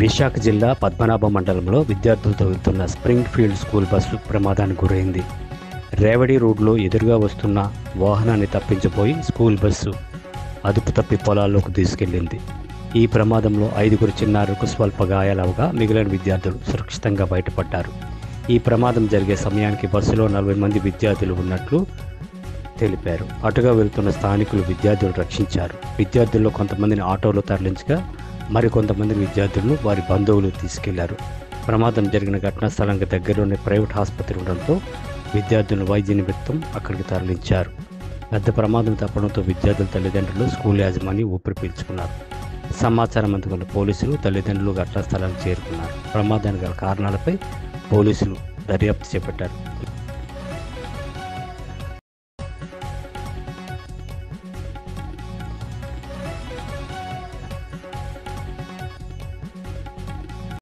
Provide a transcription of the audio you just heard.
విశాఖ జిల్లా పద్మనాభం మండలంలో విద్యార్థులతో వెళ్తున్న స్ప్రింగ్ ఫీల్డ్ స్కూల్ బస్సు ప్రమాదానికి గురైంది. రేవడి రోడ్లో ఎదురుగా వస్తున్న వాహనాన్ని తప్పించబోయి స్కూల్ బస్సు అదుపు తప్పి పొలాల్లోకి తీసుకెళ్లింది. ఈ ప్రమాదంలో 5 చిన్నారులకు స్వల్ప గాయాలవగా మిగిలిన విద్యార్థులు సురక్షితంగా బయటపడ్డారు. ఈ ప్రమాదం జరిగే సమయానికి బస్సులో 40 మంది విద్యార్థులు ఉన్నట్లు తెలిపారు. అటుగా వెళ్తున్న స్థానికులు విద్యార్థులు రక్షించారు. విద్యార్థుల్లో కొంతమందిని ఆటోలో తరలించగా మరికొంతమంది విద్యార్థులను వారి బంధువులు తీసుకెళ్లారు. ప్రమాదం జరిగిన ఘటనా స్థలానికి దగ్గరలోనే ప్రైవేట్ ఆసుపత్రి ఉండడంతో విద్యార్థులను వైద్య నిమిత్తం అక్కడికి తరలించారు. పెద్ద ప్రమాదం తప్పడంతో విద్యార్థుల తల్లిదండ్రులు, స్కూల్ యాజమాన్యం ఊపిరి పీల్చుకున్నారు. సమాచారం అందుకున్న పోలీసులు, తల్లిదండ్రులు ఘటనా స్థలానికి చేరుకున్నారు. ప్రమాదానికి గల కారణాలపై పోలీసులు దర్యాప్తు చేపట్టారు.